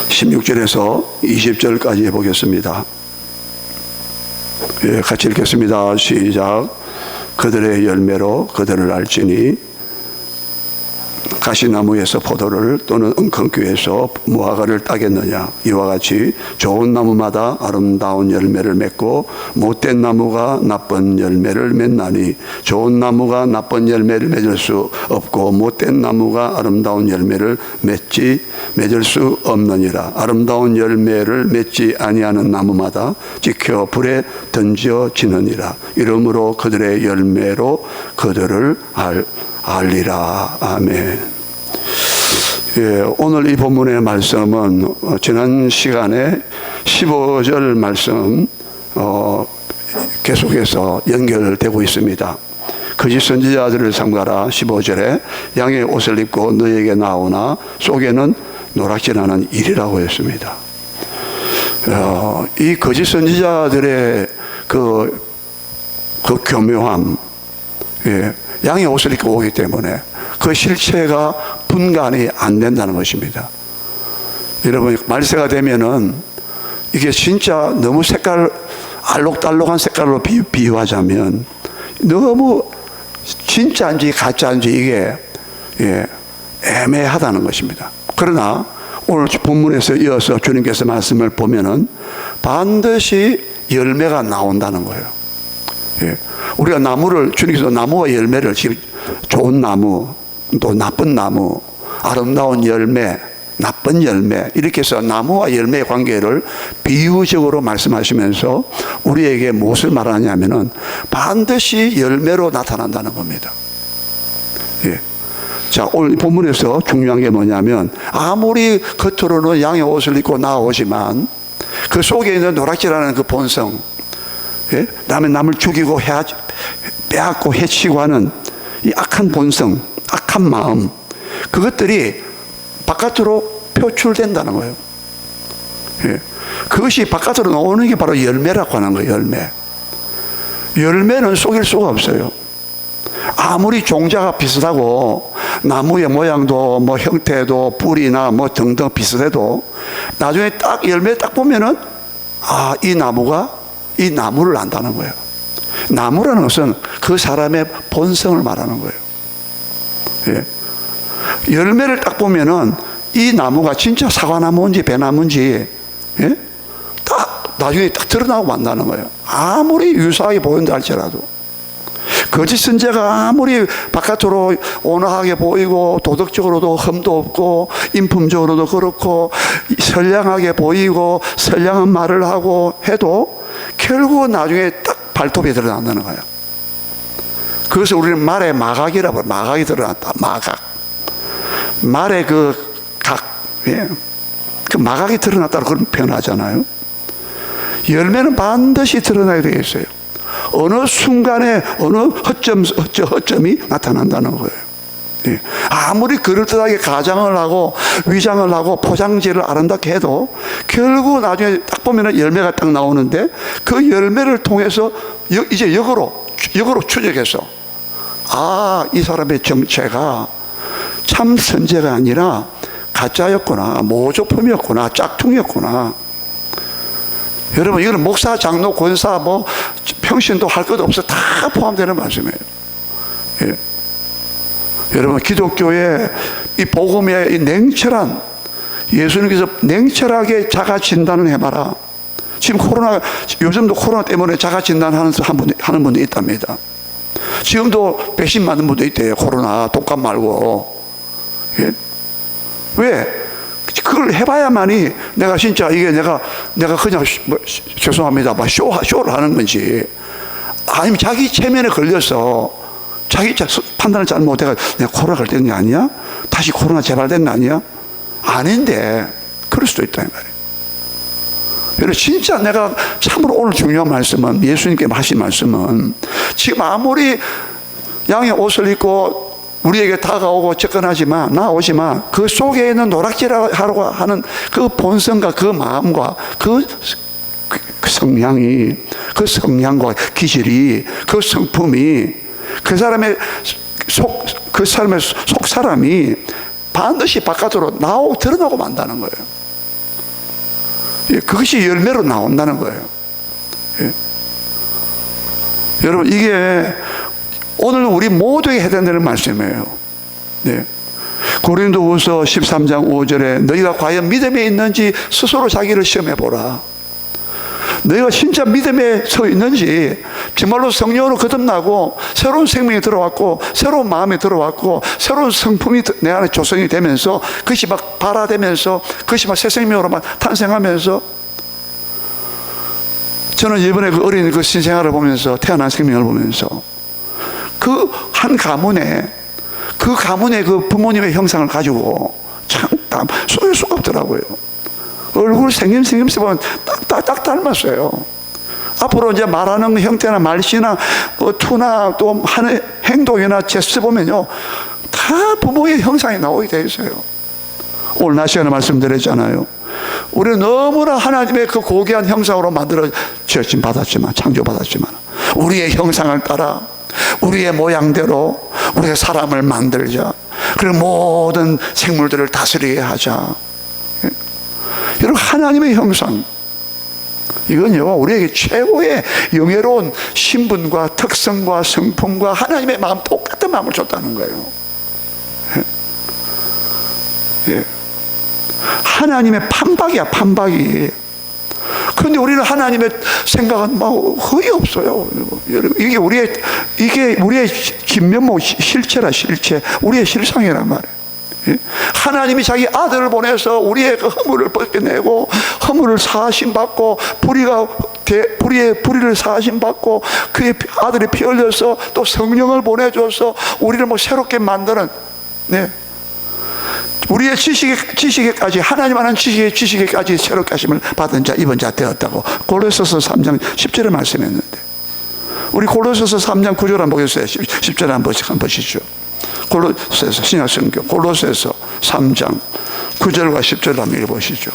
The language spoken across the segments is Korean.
16절에서 20절까지 해보겠습니다. 예, 같이 읽겠습니다. 시작. 그들의 열매로 그들을 알지니 가시나무에서 포도를 또는 은컹교에서 무화과를 따겠느냐. 이와 같이 좋은 나무마다 아름다운 열매를 맺고 못된 나무가 나쁜 열매를 맺나니 좋은 나무가 나쁜 열매를 맺을 수 없고 못된 나무가 아름다운 열매를 맺을 수 없느니라. 아름다운 열매를 맺지 아니하는 나무마다 지켜 불에 던져지느니라. 이러므로 그들의 열매로 그들을 알리라. 아멘. 예, 오늘 이 본문의 말씀은 지난 시간에 15절 말씀 계속해서 연결되고 있습니다. 거짓 선지자들을 삼가라 15절에 양의 옷을 입고 너에게 나오나 속에는 노랗지않은 일이라고 했습니다. 이 거짓 선지자들의 그 교묘함, 예, 양의 옷을 입고 오기 때문에 그 실체가 분간이 안 된다는 것입니다. 여러분, 말세가 되면은 이게 진짜 너무 알록달록한 색깔로 비유하자면 너무 진짜인지 가짜인지 이게, 예, 애매하다는 것입니다. 그러나 오늘 본문에서 이어서 주님께서 말씀을 보면은 반드시 열매가 나온다는 거예요. 예. 우리가 주님께서 나무와 열매를 지금 좋은 나무, 또 나쁜 나무, 아름다운 열매, 나쁜 열매, 이렇게 해서 나무와 열매의 관계를 비유적으로 말씀하시면서 우리에게 무엇을 말하냐면은 반드시 열매로 나타난다는 겁니다. 예. 자, 오늘 본문에서 중요한 게 뭐냐면 아무리 겉으로는 양의 옷을 입고 나오지만 그 속에 있는 노랗지라는 그 본성, 예? 남을 죽이고 빼앗고 해치고 하는 이 악한 본성, 악한 마음, 그것들이 바깥으로 표출된다는 거예요. 예. 그것이 바깥으로 나오는 게 바로 열매라고 하는 거예요. 열매는 속일 수가 없어요. 아무리 종자가 비슷하고 나무의 모양도 뭐 형태도 뿌리나 뭐 등등 비슷해도 나중에 딱 열매 딱 보면은 이 나무를 안다는 거예요. 나무라는 것은 그 사람의 본성을 말하는 거예요. 예. 열매를 딱 보면은 이 나무가 진짜 사과나무인지 배나무인지, 예? 딱 나중에 딱 드러나고 만나는 거예요. 아무리 유사하게 보인다 할지라도. 거짓 선지자가 아무리 바깥으로 온화하게 보이고 도덕적으로도 흠도 없고 인품적으로도 그렇고 선량하게 보이고 선량한 말을 하고 해도 결국 나중에 딱 발톱이 드러난다는 거예요. 그래서 우리는 말에 마각이라고 해요. 마각이 드러났다. 마각. 말에 그 마각이 드러났다고 그런 표현하잖아요. 열매는 반드시 드러나야 되겠어요. 어느 순간에 어느 허점이 나타난다는 거예요. 예. 아무리 그럴듯하게 가장을 하고 위장을 하고 포장지를 아름답게 해도 결국 나중에 딱 보면 열매가 딱 나오는데 그 열매를 통해서 이제 역으로 추적해서 이 사람의 정체가 참 선제가 아니라 가짜였구나, 모조품이었구나, 짝퉁이었구나. 여러분, 이거는 목사, 장로, 권사, 평신도 할 것 없어 다 포함되는 말씀이에요. 예. 여러분, 기독교의 이 복음의 이 냉철한, 예수님께서 냉철하게 자가 진단을 해봐라. 지금 요즘도 코로나 때문에 자가 진단하는 분도 있답니다. 지금도 백신 맞는 분도 있대요. 코로나 독감 말고. 예? 왜? 그걸 해봐야만이 내가 진짜 이게 내가 그냥 죄송합니다 쇼를 하는 건지, 아니면 자기 체면에 걸려서 자기 판단을 잘 못해가 내가 코로나 걸린 게 아니야? 다시 코로나 재발된 거 아니야? 아닌데 그럴 수도 있다 이 말이에요. 여러분, 진짜 내가 참으로 오늘 중요한 말씀은, 예수님께 하신 말씀은, 지금 아무리 양의 옷을 입고 우리에게 다가오고 나오지만 그 속에 있는 노랗지라고 하는 그 본성과 그 마음과 그 성향이, 그 성향과 기질이, 그 성품이 그 사람의 그 사람의 속 사람이 반드시 바깥으로 드러나고 만다는 거예요. 예, 그것이 열매로 나온다는 거예요. 예. 여러분, 이게 오늘 우리 모두에게 해당되는 말씀이에요. 네. 고린도후서 13장 5절에 너희가 과연 믿음에 있는지 스스로 자기를 시험해 보라. 너희가 진짜 믿음에 서 있는지, 정말로 성령으로 거듭나고 새로운 생명이 들어왔고 새로운 마음이 들어왔고 새로운 성품이 내 안에 조성이 되면서 그것이 막 발화되면서 그것이 막 새 생명으로 막 탄생하면서, 저는 이번에 그 어린 그 신생아를 보면서, 태어난 생명을 보면서 그 한 가문에 그 부모님의 형상을 가지고 참 쏠 수가 없더라고요. 얼굴 생김새 보면 딱 닮았어요. 앞으로 이제 말하는 형태나 말씨나 투나 또 하는 행동이나 제스처 보면요, 다 부모의 형상이 나오게 돼 있어요. 오늘 낮 시간에 말씀드렸잖아요. 우리는 너무나 하나님의 그 고귀한 형상으로 만들어졌지만, 받았지만, 창조받았지만, 우리의 형상을 따라 우리의 모양대로 우리가 사람을 만들자. 그리고 모든 생물들을 다스리게 하자. 여러분, 하나님의 형상, 이건요 우리에게 최고의 영예로운 신분과 특성과 성품과 하나님의 마음, 똑같은 마음을 줬다는 거예요. 예. 하나님의 판박이야, 판박이. 그런데 우리는 하나님의 생각은 뭐 거의 없어요. 이게 우리의 진면목 실체라, 실체, 우리의 실상이란 말이에요. 하나님이 자기 아들을 보내서 우리의 그 허물을 벗겨내고, 허물을 사하심받고, 불의를 사하심받고, 그의 아들이 피 흘려서 또 성령을 보내줘서 우리를 뭐 새롭게 만드는, 네, 우리의 지식에까지, 하나님 아는 지식에까지 새롭게 하심을 받은 자, 입은 자 되었다고 골로새서 3장 10절에 말씀했는데, 우리 골로새서 3장 9절 한번 보겠어요. 10절 한번 보시죠. 골로새서, 신약성경 골로새서 3장 9절과 10절 한번 읽어보시죠.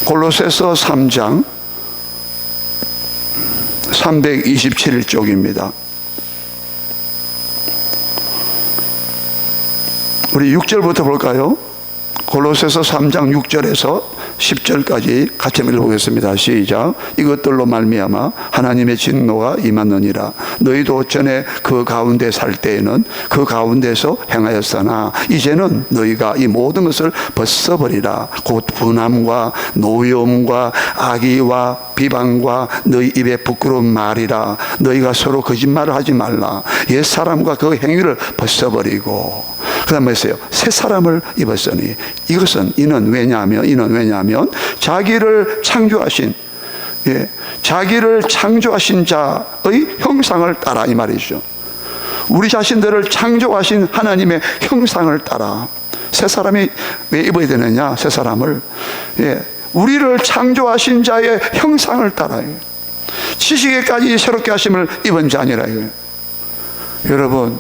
골로새서 3장 327쪽입니다. 우리 6절부터 볼까요? 골로새서 3장 6절에서 10절까지 같이 읽어보겠습니다. 시작. 이것들로 말미암아 하나님의 진노가 임하느니라. 너희도 전에 그 가운데 살 때에는 그 가운데서 행하였으나 이제는 너희가 이 모든 것을 벗어버리라. 곧 분함과 노여움과 악의와 비방과 너희 입에 부끄러운 말이라. 너희가 서로 거짓말을 하지 말라. 옛사람과 그 행위를 벗어버리고, 그 다음에 있어요. 새 사람을 입었으니 이는 왜냐하면 자기를 창조하신, 예, 자기를 창조하신 자의 형상을 따라, 이 말이죠. 우리 자신들을 창조하신 하나님의 형상을 따라. 새 사람이 왜 입어야 되느냐? 새 사람을, 예, 우리를 창조하신 자의 형상을 따라. 지식에까지 새롭게 하심을 입은 자 아니라. 여러분,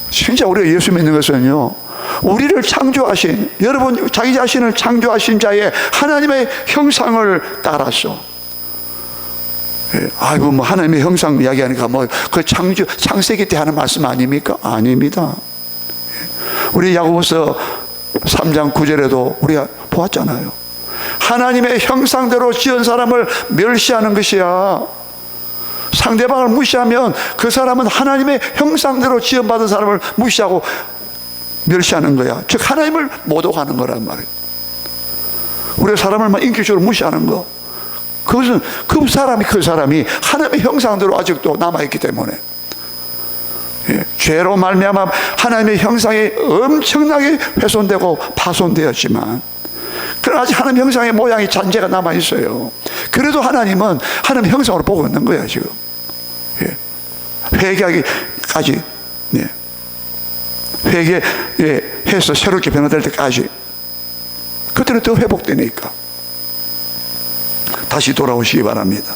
진짜 우리가 예수 믿는 것은요, 우리를 창조하신, 여러분 자기 자신을 창조하신 자의 하나님의 형상을 따라서, 예, 아이고 뭐 하나님의 형상 이야기하니까 뭐 그 창세기 때 하는 말씀 아닙니까? 아닙니다. 우리 야고보서 3장 9절에도 우리가 보았잖아요. 하나님의 형상대로 지은 사람을 멸시하는 것이야. 상대방을 무시하면 그 사람은 하나님의 형상대로 지음받은 사람을 무시하고 멸시하는 거야. 즉 하나님을 모독하는 거란 말이에요. 우리가 사람을 막 인격적으로 무시하는 거, 그것은 그 사람이 하나님의 형상대로 아직도 남아있기 때문에, 예, 죄로 말미암아 하나님의 형상이 엄청나게 훼손되고 파손되었지만, 그러나 아직 하나님 형상의 모양이 잔재가 남아있어요. 그래도 하나님은 하나님 형상으로 보고 있는 거예요 지금. 예. 회개하기까지, 네, 회개해서 새롭게 변화될 때까지, 그때는 더 회복되니까 다시 돌아오시기 바랍니다.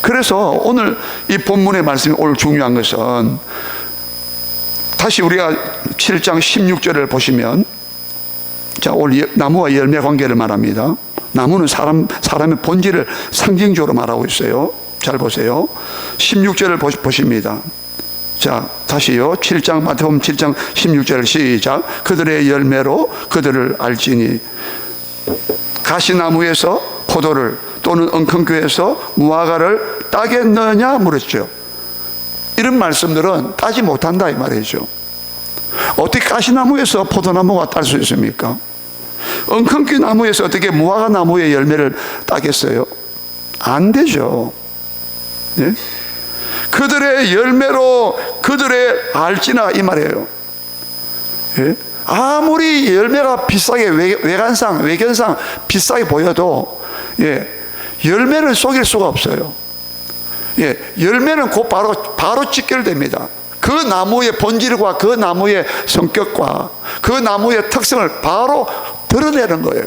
그래서 오늘 이 본문의 말씀이 오늘 중요한 것은, 다시 우리가 7장 16절을 보시면, 자, 오늘 나무와 열매 관계를 말합니다. 나무는 사람의 본질을 상징적으로 말하고 있어요. 잘 보세요. 16절을 보십니다. 자, 다시요. 7장, 마태복음 7장 16절 시작. 그들의 열매로 그들을 알지니 가시나무에서 포도를 또는 엉겅퀴에서 무화과를 따겠느냐 물었죠. 이런 말씀들은 따지 못한다 이 말이죠. 어떻게 가시나무에서 포도나무가 딸 수 있습니까? 엉겅퀴 나무에서 어떻게 무화과 나무의 열매를 따겠어요? 안 되죠. 예? 그들의 열매로 그들의 알지나 이 말이에요. 예? 아무리 열매가 비싸게 외견상 비싸게 보여도 열매는 속일 수가 없어요. 열매는 곧 바로 직결됩니다. 그 나무의 본질과 그 나무의 성격과 그 나무의 특성을 바로 드러내는 거예요.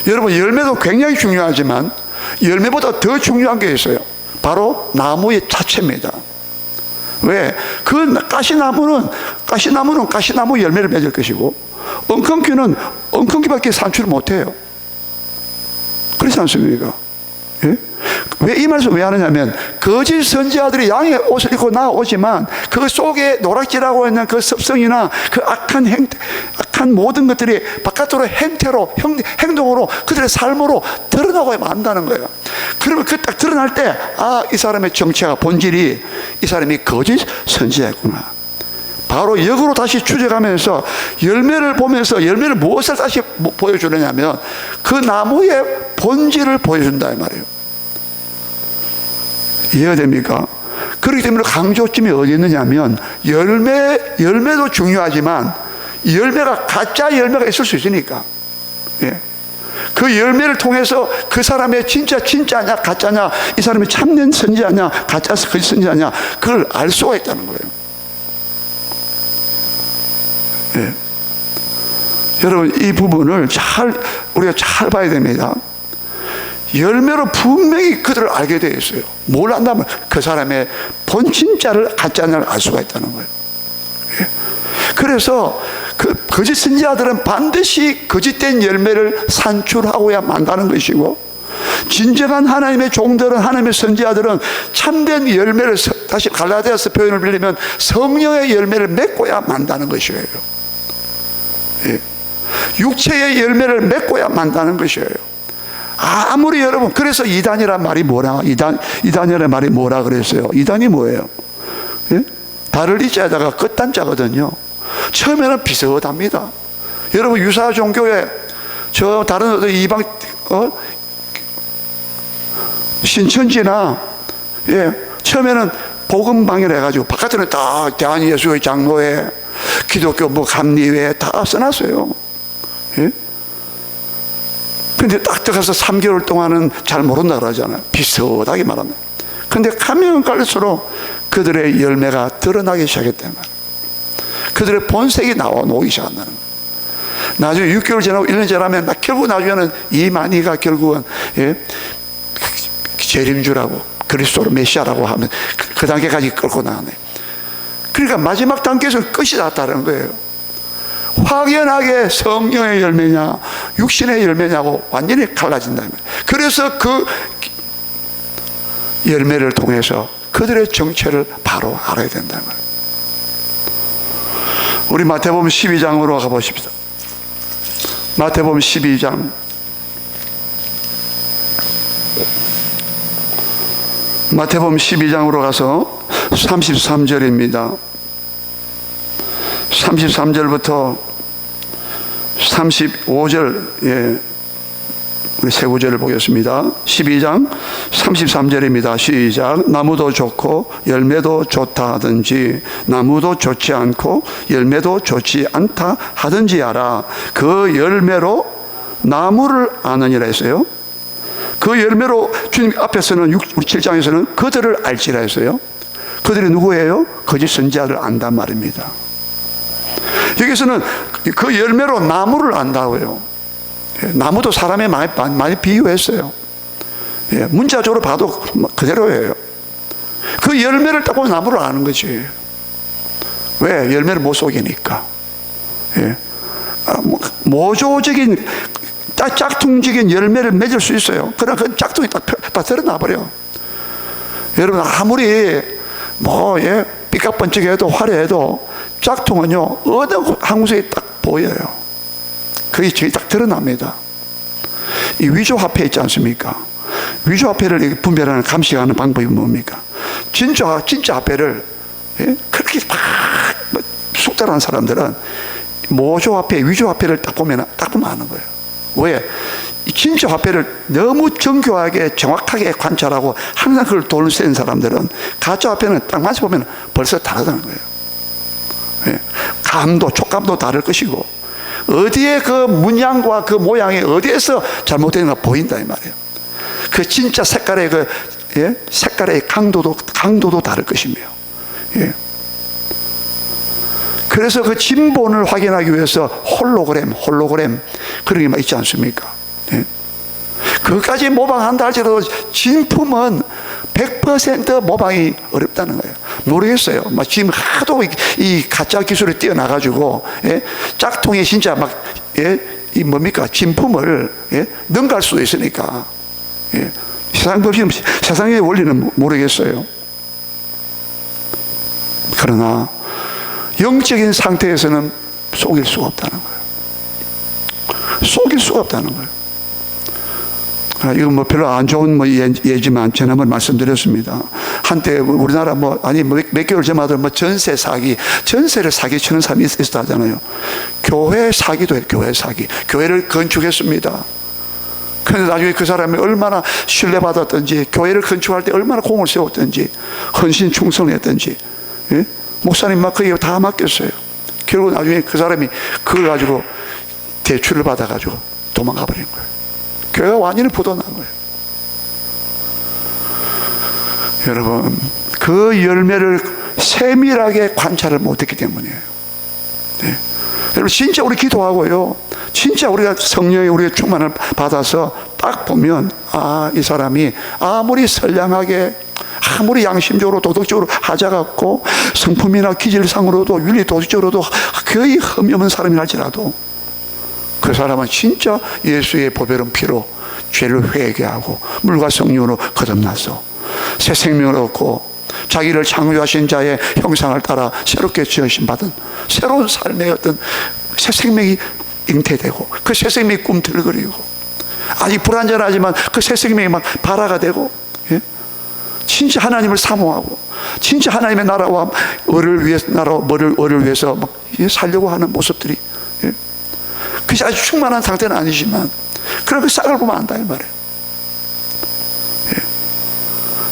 여러분, 열매도 굉장히 중요하지만 열매보다 더 중요한 게 있어요. 바로 나무의 자체입니다. 왜? 그 가시나무는 가시나무 열매를 맺을 것이고 엉겅퀴는 엉겅퀴밖에 산출을 못해요. 그렇지 않습니까? 예? 왜 이 말씀 왜 하느냐면 거짓 선지자들이 양의 옷을 입고 나오지만 그 속에 노랗지라고 있는 그 습성이나 그 악한 모든 것들이 바깥으로 행동으로 그들의 삶으로 드러나고 만다는 거예요. 그러면 그 딱 드러날 때 이 사람의 정체가 본질이 이 사람이 거짓 선지자였구나. 바로 역으로 다시 추적하면서 열매를 보면서 열매를 무엇을 다시 보여주느냐면 그 나무의 본질을 보여준다 이 말이에요. 이해가 됩니까? 그렇기 때문에 강조점이 어디 있느냐면 열매도 중요하지만 열매가 가짜 열매가 있을 수 있으니까 그 열매를 통해서 그 사람의 진짜냐 가짜냐, 이 사람이 참된 선지자냐 가짜 거짓 선지자냐 그걸 알 수가 있다는 거예요. 여러분, 이 부분을 우리가 잘 봐야 됩니다. 열매로 분명히 그들을 알게 되어 있어요. 뭘 안다면 그 사람의 본 진짜를 가짜냐를 알 수가 있다는 거예요. 그래서 그 거짓 선지자들은 반드시 거짓된 열매를 산출하고야 만다는 것이고, 진정한 하나님의 종들은, 하나님의 선지자들은 참된 열매를, 다시 갈라디아서 표현을 빌리면 성령의 열매를 맺고야 만다는 것이에요. 육체의 열매를 맺고야 만다는 것이에요. 아무리 여러분, 그래서 이단이란 말이 이단이라는 말이 뭐라 그랬어요? 이단이 뭐예요? 달을 이자에다가 끝단자거든요. 처음에는 비슷합니다. 여러분, 유사 종교에 저 다른 어떤 이방 신천지나 처음에는 복음방이라 해가지고 바깥에는 다 대한예수의 장로회, 기독교 감리회 다 써놨어요. 근데 딱 들어가서 3개월 동안은 잘 모른다 그러잖아요. 비슷하게 말하면. 근데 가면 갈수록 그들의 열매가 드러나기 시작했단 말이에요. 그들의 본색이 나오기 시작한다는 거예요. 나중에 6개월 지나고 1년 지나면 결국 나중에는 이만희가 결국은 재림주라고 그리스도로 메시아라고 하면 그 단계까지 끌고 나가네. 그러니까 마지막 단계에서는 끝이 났다는 거예요. 확연하게 성령의 열매냐 육신의 열매냐고 완전히 갈라진다는 거예요. 그래서 그 열매를 통해서 그들의 정체를 바로 알아야 된다는 거예요. 우리 마태복음 12장으로 가보십시다. 마태복음 12장 마태복음 12장으로 가서 33절입니다. 33절부터 35절, 우리 세 구절을 보겠습니다. 12장 33절입니다. 시작. 나무도 좋고 열매도 좋다 하든지 나무도 좋지 않고 열매도 좋지 않다 하든지 알아. 그 열매로 나무를 아느니라 했어요. 그 열매로 주님 앞에서는 7장에서는 그들을 알지라 했어요. 그들이 누구예요? 거짓 선지자를 안단 말입니다. 여기서는 그 열매로 나무를 안다고요. 나무도 사람에 많이 비유했어요. 문자적으로 봐도 그대로예요. 그 열매를 딱 보면 나무를 아는 거지. 왜? 열매를 못 속이니까. 모조적인 짝퉁적인 열매를 맺을 수 있어요. 그러나 그 짝퉁이 다 드러나 버려. 여러분, 아무리 삐까번쩍해도 화려해도 짝퉁은요, 어느 한 구석에 딱 보여요. 그게 저기 딱 드러납니다. 이 위조화폐 있지 않습니까? 위조화폐를 분별하는, 감식하는 방법이 뭡니까? 진짜 화폐를, 그렇게 막 숙달한 사람들은 모조화폐, 위조화폐를 딱 보면 아는 거예요. 왜? 진짜 화폐를 너무 정교하게 정확하게 관찰하고 항상 그걸 돈을 센 사람들은 가짜 화폐는 딱 만져보면 벌써 다르다는 거예요. 감도, 촉감도 다를 것이고, 어디에 그 문양과 그 모양이 어디에서 잘못되는가 보인다 이 말이에요. 그 진짜 색깔의 색깔의 강도도 다를 것이며, 그래서 그 진본을 확인하기 위해서 홀로그램 그런 게 막 있지 않습니까? 그것까지 모방한다 할지라도 진품은 100% 모방이 어렵다는 거예요. 모르겠어요. 막 지금 하도 이 가짜 기술이 뛰어나가지고, 짝퉁이 진짜 이 뭡니까? 진품을, 능가할 수도 있으니까. 세상의 원리는 모르겠어요. 그러나, 영적인 상태에서는 속일 수가 없다는 거예요. 속일 수가 없다는 거예요. 이건 별로 안 좋은 예지만 전에 한번 말씀드렸습니다. 한때 우리나라 몇 개월 전마다 전세를 사기치는 사람이 있었다 하잖아요. 교회 사기도 해요. 교회 사기. 교회를 건축했습니다. 그런데 나중에 그 사람이 얼마나 신뢰받았던지, 교회를 건축할 때 얼마나 공을 세웠던지, 헌신 충성을 했던지, 목사님 막 그게 다 맡겼어요. 결국 나중에 그 사람이 그걸 가지고 대출을 받아가지고 도망가 버린 거예요. 교회가 완전히 부도난 거예요. 여러분, 그 열매를 세밀하게 관찰을 못했기 때문이에요. 여러분, 진짜 우리 기도하고요, 진짜 우리가 성령의 우리의 충만을 받아서 딱 보면, 이 사람이 아무리 선량하게, 아무리 양심적으로 도덕적으로 하자 같고 성품이나 기질상으로도 윤리 도덕적으로도 거의 흠이 없는 사람이 할지라도 그 사람은 진짜 예수의 보배로운 피로 죄를 회개하고 물과 성령으로 거듭나서 새 생명을 얻고 자기를 창조하신 자의 형상을 따라 새롭게 지으심 받은 새로운 삶의 어떤 새 생명이 잉태되고 그 새 생명이 꿈틀거리고 아직 불완전하지만 그 새 생명이 막 발화가 되고, 진짜 하나님을 사모하고 진짜 하나님의 나라와 을을 위해서 막 살려고 하는 모습들이, 그것이 아주 충만한 상태는 아니지만 그런 그 싹을 보면 안다 이 말이에요.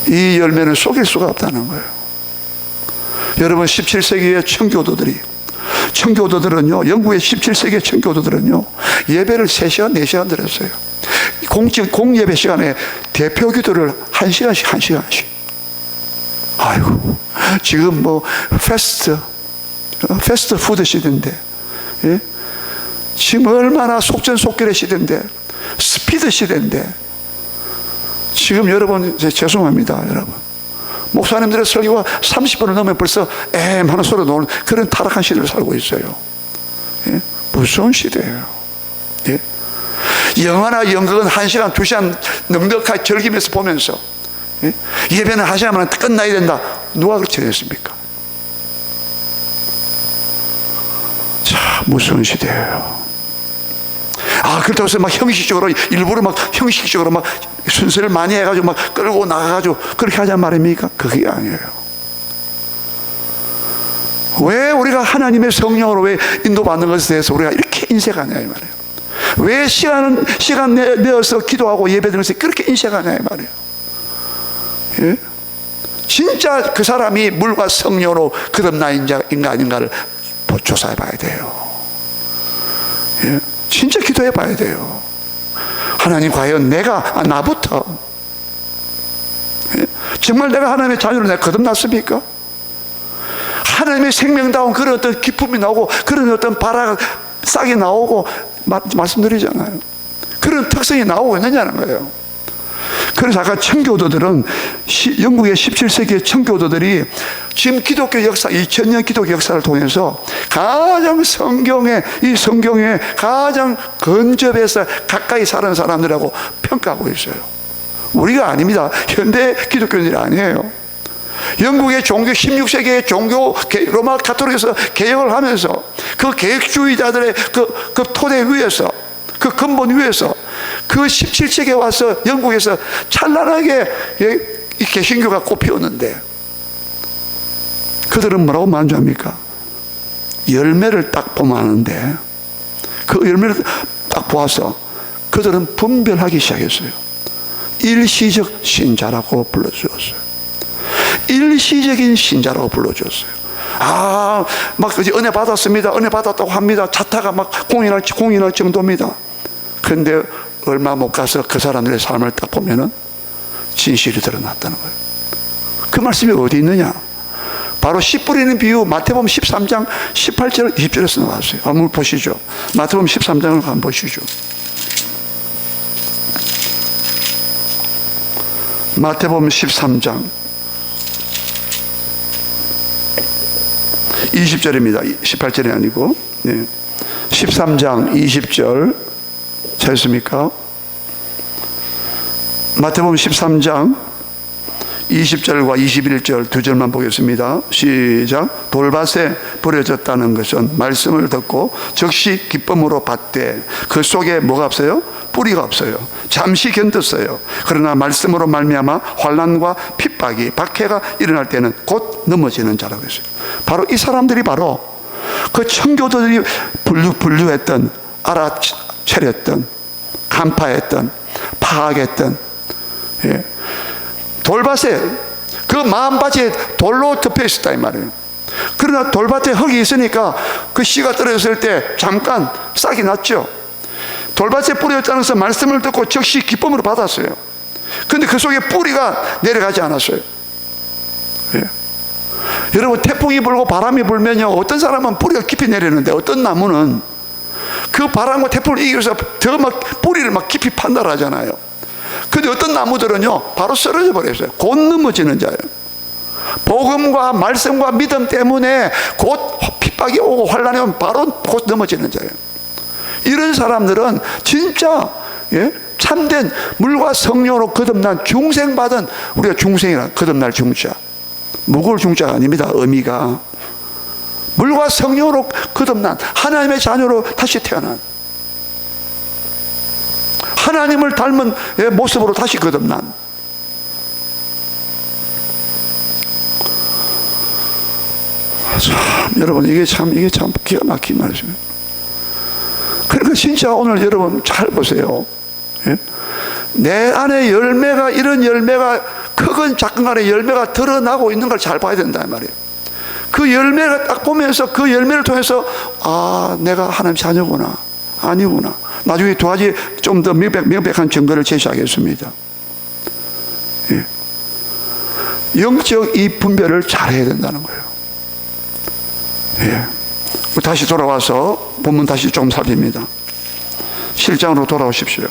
이 열매는 속일 수가 없다는 거예요. 여러분, 17세기의 청교도들은요, 영국의 17세기의 청교도들은요, 예배를 3시간, 4시간 드렸어요. 공예배 시간에 대표 기도를 1시간씩. 아이고, 지금 패스트 푸드 시대인데, 지금 얼마나 속전속결의 시대인데, 스피드 시대인데, 지금 여러분, 죄송합니다, 여러분. 목사님들의 설교가 30분을 넘으면 벌써 하는 소리 나오는 그런 타락한 시대를 살고 있어요. 무서운 시대예요. 영화나 연극은 1시간, 2시간 넉넉하게 즐기면서 보면서, 예배는 1시간만 끝나야 된다. 누가 그렇게 했습니까? 참 무서운 시대예요. 그렇다고 해서 막 형식적으로, 일부러 막 형식적으로 막 순서를 많이 해가지고 막 끌고 나가가지고 그렇게 하자는 말입니까? 그게 아니에요. 왜 우리가 하나님의 성령으로 왜 인도받는 것에 대해서 우리가 이렇게 인색하냐 이 말이에요. 왜 시간 내어서 기도하고 예배드리는 것에 그렇게 인색하냐 이 말이에요. 진짜 그 사람이 물과 성령으로 거듭나인가 아닌가를 조사해 봐야 돼요. 진짜 기도해 봐야 돼요. 하나님, 과연 나부터 정말 내가 하나님의 자녀로 내가 거듭났습니까? 하나님의 생명다운 그런 어떤 기쁨이 나오고 그런 어떤 발화가 싹이 나오고 말씀드리잖아요. 그런 특성이 나오고 있느냐는 거예요. 그래서 아까 청교도들은 영국의 17세기의 청교도들이 지금 기독교 역사, 2000년 기독교 역사를 통해서 가장 성경에 가장 근접해서 가까이 사는 사람들하고 평가하고 있어요. 우리가 아닙니다. 현대 기독교인들이 아니에요. 영국의 종교, 16세기의 종교, 로마 가톨릭에서 개혁을 하면서 그 개혁주의자들의 그 토대 위에서, 그 근본 위에서 그 17세기에 와서 영국에서 찬란하게 이 개신교가 꽃피웠는데 그들은 뭐라고 만족합니까? 열매를 딱 보면 아는데 그 열매를 딱 보아서 그들은 분별하기 시작했어요. 일시적 신자라고 불러주었어요. 일시적인 신자라고 불러주었어요. 막 은혜 받았습니다. 은혜 받았다고 합니다. 자타가 막 공인할 정도입니다. 그런데 얼마 못 가서 그 사람들의 삶을 딱 보면은 진실이 드러났다는 거예요. 그 말씀이 어디 있느냐? 바로 씨 뿌리는 비유, 마태복음 13장 18절 20절에서 나왔어요. 한번 보시죠. 마태복음 13장을 한번 보시죠. 마태복음 13장 20절입니다. 18절이 아니고 13장 20절 찾으십니까? 마태복음 13장 20절과 21절 두 절만 보겠습니다. 시작. 돌밭에 버려졌다는 것은 말씀을 듣고 즉시 기쁨으로 받되 그 속에 뭐가 없어요? 뿌리가 없어요. 잠시 견뎠어요. 그러나 말씀으로 말미암아 환난과 핍박이 박해가 일어날 때는 곧 넘어지는 자라고 했어요. 바로 이 사람들이 바로 그 청교도들이 분류했던, 알아차렸던, 간파했던, 파악했던 돌밭에, 그 마음밭이 돌로 덮여 있었다 이 말이에요. 그러나 돌밭에 흙이 있으니까 그 씨가 떨어졌을 때 잠깐 싹이 났죠. 돌밭에 뿌려졌다는 것은 말씀을 듣고 즉시 기쁨으로 받았어요. 그런데 그 속에 뿌리가 내려가지 않았어요. 여러분, 태풍이 불고 바람이 불면요, 어떤 사람은 뿌리가 깊이 내리는데 어떤 나무는 그 바람과 태풍을 이기기 위해서 더 막 뿌리를 막 깊이 판단하잖아요. 근데 어떤 나무들은요 바로 쓰러져 버렸어요. 곧 넘어지는 자예요. 복음과 말씀과 믿음 때문에 곧 핍박이 오고 환난이 오면 바로 곧 넘어지는 자예요. 이런 사람들은 진짜 참된 물과 성령으로 거듭난 중생받은, 우리가 중생이라 거듭날 중자, 무거울 중자가 아닙니다. 의미가 물과 성령으로 거듭난 하나님의 자녀로 다시 태어난, 하나님을 닮은 모습으로 다시 거듭난, 여러분 이게 참 기가 막힌 말이죠. 그러니까 진짜 오늘 여러분 잘 보세요. 내 안에 열매가, 이런 열매가 크건 작건 간에 열매가 드러나고 있는 걸 잘 봐야 된다 이 말이에요. 그 열매가 딱 보면서 그 열매를 통해서 내가 하나님 자녀구나, 아니구나. 나중에 두 가지 좀 더 명백한 증거를 제시하겠습니다. 영적 이 분별을 잘 해야 된다는 거예요. 다시 돌아와서 본문 다시 좀 살핍니다. 실장으로 돌아오십시오.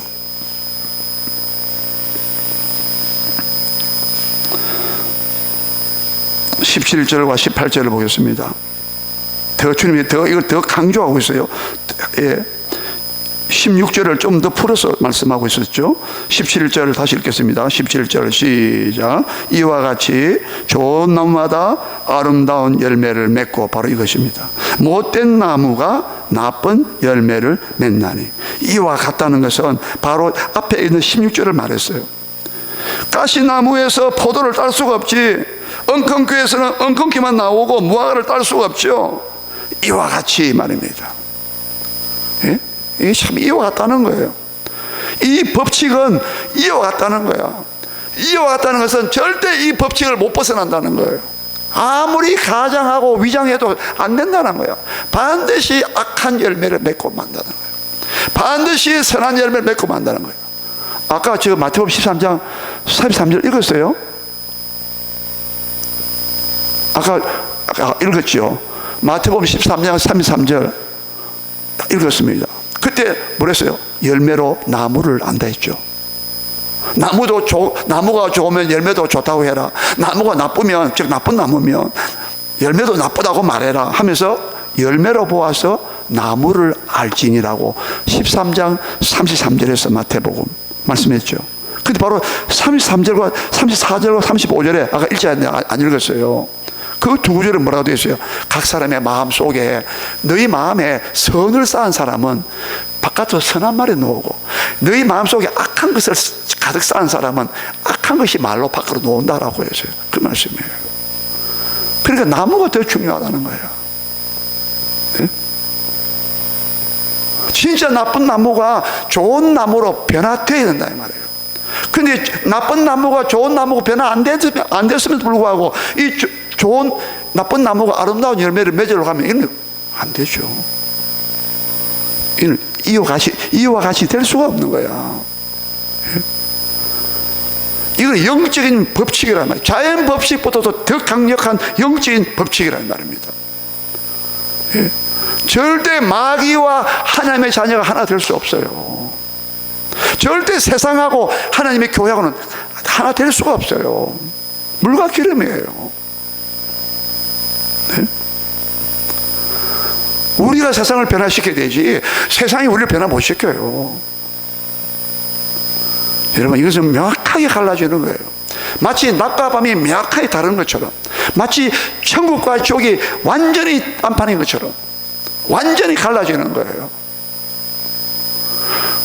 17절과 18절을 보겠습니다. 주님이 이걸 더 강조하고 있어요. 16절을 좀 더 풀어서 말씀하고 있었죠. 17절을 다시 읽겠습니다. 17절 시작. 이와 같이 좋은 나무마다 아름다운 열매를 맺고, 바로 이것입니다. 못된 나무가 나쁜 열매를 맺나니. 이와 같다는 것은 바로 앞에 있는 16절을 말했어요. 가시나무에서 포도를 딸 수가 없지, 엉겅퀴에서는 엉겅퀴만 나오고 무화과를 딸 수가 없죠. 이와 같이 말입니다. 이게 참 이와 같다는 거예요. 이 법칙은 이와 같다는 거야. 이와 같다는 것은 절대 이 법칙을 못 벗어난다는 거예요. 아무리 가장하고 위장해도 안 된다는 거야. 반드시 악한 열매를 맺고 만다는 거예요. 반드시 선한 열매를 맺고 만다는 거예요. 아까 저 마태복음 13장 33절 읽었어요? 아까 읽었죠? 마태복음 13장 33절 읽었습니다. 그때 뭐랬어요? 열매로 나무를 안다 했죠. 나무가 좋으면 열매도 좋다고 해라. 나무가 나쁘면, 즉 나쁜 나무면 열매도 나쁘다고 말해라 하면서 열매로 보아서 나무를 알지니라고 13장 33절에서 마태복음 말씀했죠. 근데 바로 33절과 34절과 35절에 아까 읽지 안 읽었어요. 그 두 구절에 뭐라고 되어 있어요? 각 사람의 마음 속에, 너희 마음에 선을 쌓은 사람은 바깥으로 선한 말에 놓고, 너희 마음 속에 악한 것을 가득 쌓은 사람은 악한 것이 말로 밖으로 놓는다라고 했어요. 그 말씀이에요. 그러니까 나무가 더 중요하다는 거예요. 네? 진짜 나쁜 나무가 좋은 나무로 변화되어야 된다 이 말이에요. 근데 나쁜 나무가 좋은 나무가 변화 안 됐음에도 불구하고 이 좋은 나쁜 나무가 아름다운 열매를 맺으려고 하면 이는 안 되죠. 이는 이와 같이 될 수가 없는 거야. 이건 영적인 법칙이란 말이에요. 자연 법칙보다도 더 강력한 영적인 법칙이란 말입니다. 예. 절대 마귀와 하나님의 자녀가 하나 될 수 없어요. 절대 세상하고 하나님의 교회하고는 하나 될 수가 없어요. 물과 기름이에요. 네? 우리가 세상을 변화시켜야 되지 세상이 우리를 변화 못 시켜요. 여러분, 이것은 명확하게 갈라지는 거예요. 마치 낮과 밤이 명확하게 다른 것처럼, 마치 천국과 지옥이 완전히 딴판인 것처럼 완전히 갈라지는 거예요.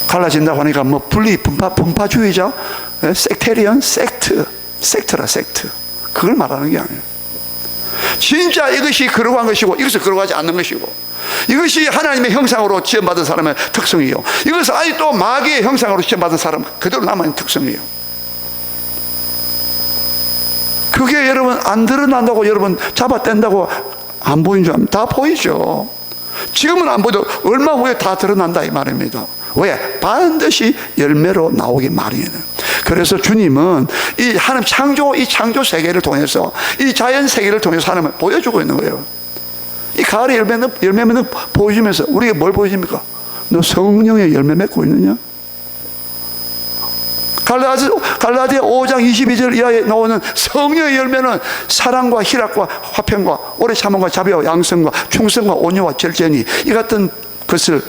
갈라진다고 하니까 뭐 분리 분파주의자, 섹테리언, 섹트라 섹트, 그걸 말하는 게 아니에요. 진짜 이것이 거룩한 것이고 이것이 거룩하지 않는 것이고, 이것이 하나님의 형상으로 지음받은 사람의 특성이요, 이것은 아니 또 마귀의 형상으로 지음받은 사람 그대로 남아있는 특성이에요. 그게 여러분 안 드러난다고 여러분 잡아뗀다고 안 보이는 줄 압니다. 다 보이죠. 지금은 안 보여도 얼마 후에 다 드러난다 이 말입니다. 왜? 반드시 열매로 나오기 마련이에요. 그래서 주님은 이 하나님 이 창조 세계를 통해서, 이 자연 세계를 통해서 하나님을 보여주고 있는 거예요. 이 가을의 열매는 보여주면서 우리에게 뭘 보여줍니까? 너 성령의 열매 맺고 있느냐? 갈라디아 5장 22절 이하에 나오는 성령의 열매는 사랑과 희락과 화평과 오래 참음과 자비와 양성과 충성과 온유와 절제니 이 같은 것을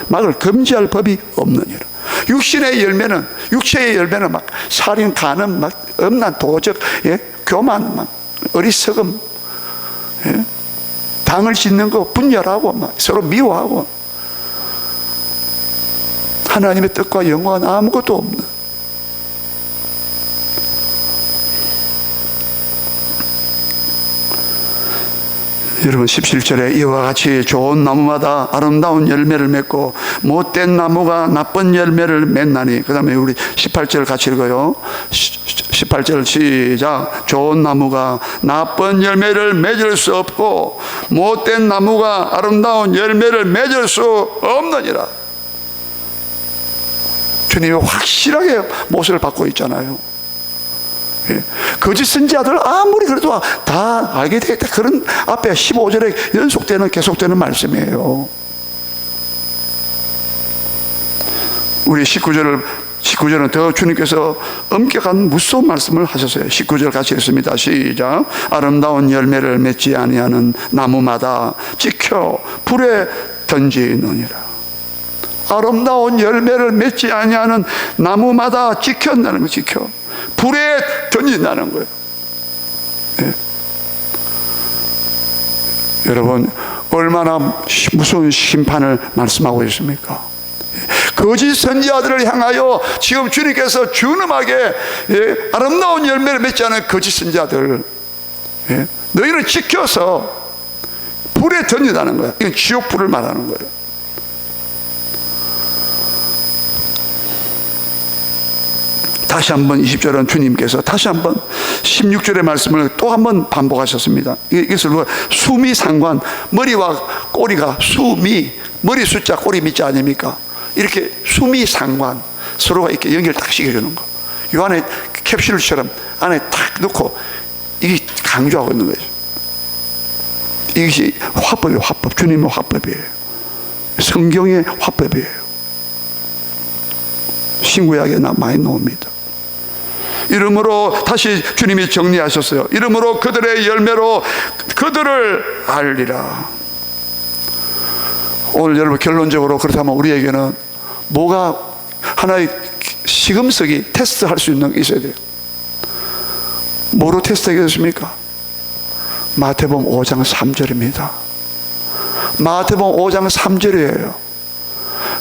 막을 금지할 법이 없느니라. 육신의 열매는, 육체의 열매는 막 살인, 간음, 막 엄난 도적, 예? 교만, 막 어리석음, 예? 당을 짓는 거, 분열하고 막 서로 미워하고 하나님의 뜻과 영광은 아무것도 없는. 여러분 17절에 이와 같이 좋은 나무마다 아름다운 열매를 맺고 못된 나무가 나쁜 열매를 맺나니, 그 다음에 우리 18절 같이 읽어요. 18절 시작. 좋은 나무가 나쁜 열매를 맺을 수 없고 못된 나무가 아름다운 열매를 맺을 수 없느니라. 주님이 확실하게 모습을 받고 있잖아요. 예. 거짓 선지자들 아무리 그래도 다 알게 되겠다, 그런 앞에 15절에 연속되는 계속되는 말씀이에요. 우리 19절은 더 주님께서 엄격한 무서운 말씀을 하셨어요. 19절 같이 읽습니다. 시작. 아름다운 열매를 맺지 아니하는 나무마다 지켜 불에 던지느니라. 아름다운 열매를 맺지 아니하는 나무마다 지켰다는 거, 지켜 불에 던진다는 거예요. 네. 여러분, 얼마나 무서운 심판을 말씀하고 있습니까? 거짓 선지자들을 향하여 지금 주님께서 준엄하게, 예, 아름다운 열매를 맺지 않은 거짓 선지자들, 예, 너희를 지켜서 불에 던진다는 거예요. 이건 지옥불을 말하는 거예요. 다시 한번 20절은 주님께서 다시 한번 16절의 말씀을 또 한번 반복하셨습니다. 이것을 수미상관, 머리와 꼬리가 수미, 머리 숫자 꼬리 밑자 아닙니까? 이렇게 수미상관, 서로가 이렇게 연결 딱 시켜주는 거. 이 안에 캡슐처럼 안에 딱 넣고 이게 강조하고 있는 거예요. 이것이 화법이에요. 화법. 주님의 화법이에요. 성경의 화법이에요. 신구약에 많이 나옵니다. 이러므로 다시 주님이 정리하셨어요. 이러므로 그들의 열매로 그들을 알리라. 오늘 여러분 결론적으로 그렇다면 우리에게는 뭐가 하나의 시금석이 테스트할 수 있는 게 있어야 돼요. 뭐로 테스트하겠습니까? 마태복음 5장 3절입니다. 마태복음 5장 3절이에요.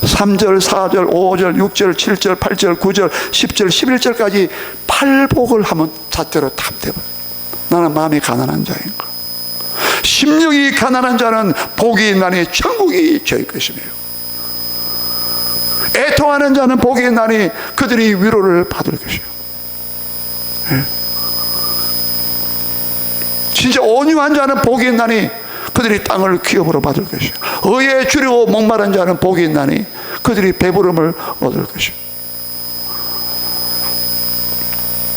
3절, 4절, 5절, 6절, 7절, 8절, 9절, 10절, 11절까지 팔복을 하면 잣대로 탁 대버려요. 나는 마음이 가난한 자인가? 심령이 가난한 자는 복이 있나니 천국이 저희 것이며, 애통하는 자는 복이 있나니 그들이 위로를 받을 것이요. 예. 진짜 온유한 자는 복이 있나니 그들이 땅을 기업으로 받을 것이요. 의에 주려고 목마른 자는 복이 있나니 그들이 배부름을 얻을 것이요.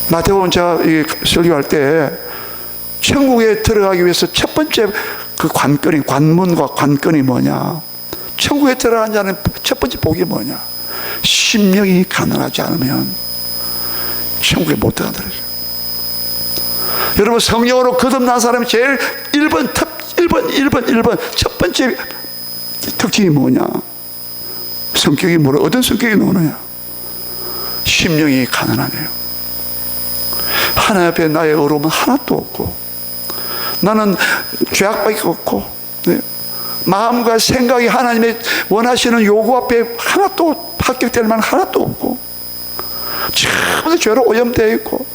마태복음 제가 설교할 때 천국에 들어가기 위해서 첫 번째 그 관건이, 관문과 관건이 뭐냐? 천국에 들어간 자는 첫 번째 복이 뭐냐? 심령이 가난하지 않으면 천국에 못 들어가더라고요. 여러분, 성령으로 거듭난 사람이 제일 1번 첫 번째 특징이 뭐냐? 성격이 뭐라? 어떤 성격이 나오느냐? 심령이 가난하네요. 하나님 앞에 나의 어려움은 하나도 없고, 나는 죄악밖에 없고, 네. 마음과 생각이 하나님의 원하시는 요구 앞에 하나도 합격될 만한 하나도 없고, 전부 죄로 오염되어 있고,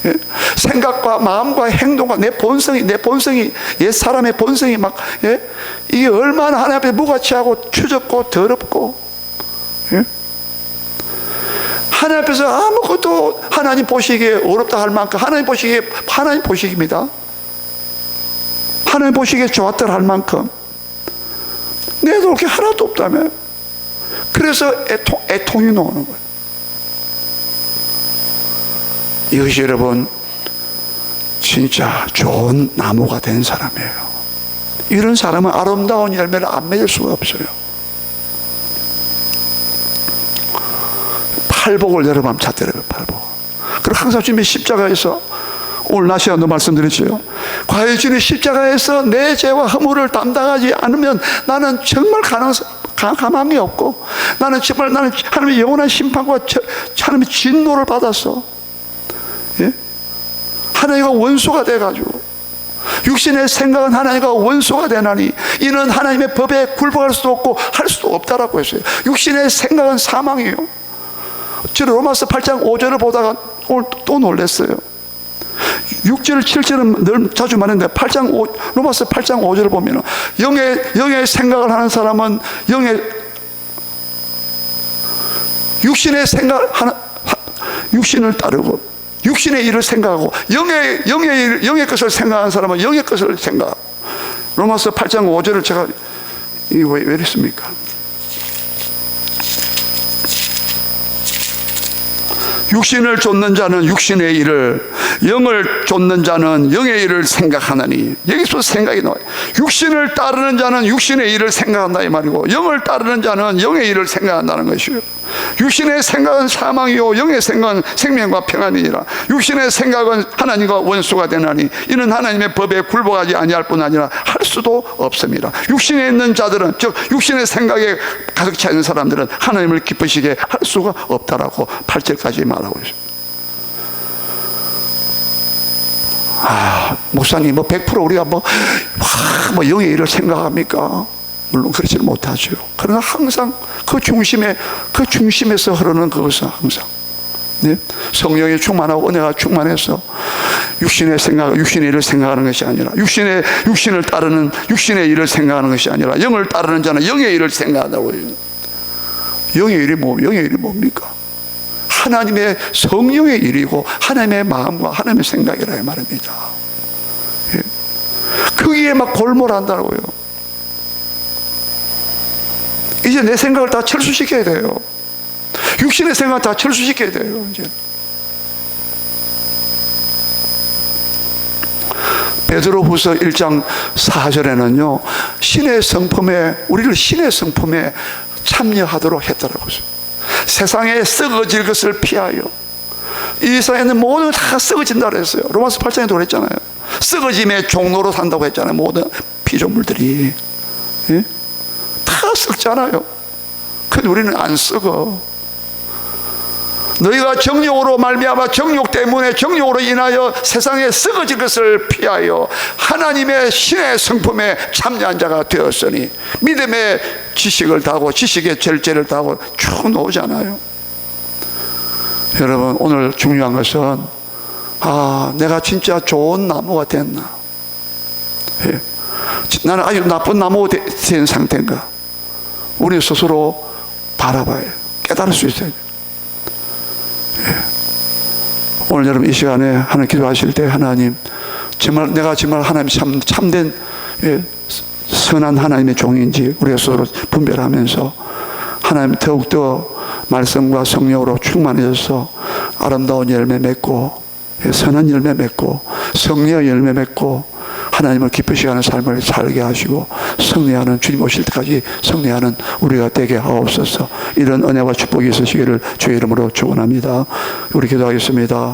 예? 생각과 마음과 행동과 내 본성이 옛 사람의 본성이 막, 예? 이게 얼마나 하나님 앞에 무가치하고 추접고 더럽고, 예? 하나님 앞에서 아무것도 하나님 보시기에 어렵다 할 만큼, 하나님 보시기입니다. 하나님 보시기에 좋았다 할 만큼 내도 그렇게 하나도 없다며. 그래서 애통이 나오는 거예요. 이것이 여러분 진짜 좋은 나무가 된 사람이에요. 이런 사람은 아름다운 열매를 안 맺을 수가 없어요. 팔복을 여러분 한번 찾더라고요. 팔복. 그리고 항상 주님이 십자가에서, 오늘 낮 시간도 말씀드렸죠. 과연 주님 십자가에서 내 죄와 허물을 담당하지 않으면 나는 정말 가망이 없고, 나는 하나님의 영원한 심판과 하나님의 진노를 받았어. 예? 하나님과 원수가 돼가지고, 육신의 생각은 하나님과 원수가 되나니 이는 하나님의 법에 굴복할 수도 없고 할 수도 없다라고 했어요. 육신의 생각은 사망이에요. 저는 로마서 8장 5절을 보다가 오늘 또 놀랐어요. 6절, 7절은 늘 자주 말했는데 로마서 8장 5절을 보면 영의 생각을 하는 사람은 육신의 육신을 따르고 육신의 일을 생각하고, 영의 것을 생각하는 사람은 영의 것을 생각하고. 로마서 8장 5절을 제가 이거 왜 이랬습니까? 육신을 좇는 자는 육신의 일을, 영을 좇는 자는 영의 일을 생각하나니. 여기서 생각이 나와요. 육신을 따르는 자는 육신의 일을 생각한다 이 말이고, 영을 따르는 자는 영의 일을 생각한다는 것이요. 육신의 생각은 사망이요 영의 생각은 생명과 평안이니라. 육신의 생각은 하나님과 원수가 되나니 이는 하나님의 법에 굴복하지 아니할 뿐 아니라 할 수도 없습니다. 육신에 있는 자들은, 즉 육신의 생각에 가득 차 있는 사람들은 하나님을 기쁘시게 할 수가 없다라고 8절까지 말하고 있습니다. 목사님, 100% 우리가 영의 일을 생각합니까? 물론 그렇지는 못하죠. 그러나 항상 그 중심에서 흐르는 그것은 항상, 네? 성령이 충만하고 은혜가 충만해서 육신의 일을 생각하는 것이 아니라, 육신을 따르는 육신의 일을 생각하는 것이 아니라, 영을 따르는 자는 영의 일을 생각한다고 해요. 영의 일이 뭡니까? 하나님의 성령의 일이고 하나님의 마음과 하나님의 생각이라 이 말입니다. 예. 거기에 막 골몰한다고요. 이제 내 생각을 다 철수시켜야 돼요. 육신의 생각을 다 철수시켜야 돼요. 이제 베드로후서 1장 4절에는요 우리를 신의 성품에 참여하도록 했더라고요. 세상에 썩어질 것을 피하여. 이 세상에는 모든 다 썩어진다 그랬어요. 로마서 8장에도 그랬잖아요. 썩어짐의 종로로 산다고 했잖아요. 모든 피조물들이, 예? 다 썩잖아요. 근데 우리는 안 썩어. 너희가 정욕으로 말미암아 정욕 때문에 정욕으로 인하여 세상에 썩어질 것을 피하여 하나님의 신의 성품에 참여한 자가 되었으니, 믿음의 지식을 다하고 지식의 절제를 다하고 쭉 나오잖아요. 여러분, 오늘 중요한 것은 내가 진짜 좋은 나무가 됐나? 예. 나는 아주 나쁜 나무가 된 상태인가? 우리 스스로 바라봐야 해요. 깨달을 수 있어요. 예. 오늘 여러분 이 시간에 하나님 기도하실 때, 하나님 정말 내가 정말 하나님 참된 선한 하나님의 종인지 우리가 스스로 분별하면서 하나님 더욱더 말씀과 성령으로 충만해져서 아름다운 열매 맺고 선한 열매 맺고 성령의 열매 맺고 하나님을 기쁘시게 하는 삶을 살게 하시고 승리하는, 주님 오실 때까지 승리하는 우리가 되게 하옵소서. 이런 은혜와 축복이 있으시기를 주의 이름으로 축원합니다. 우리 기도하겠습니다.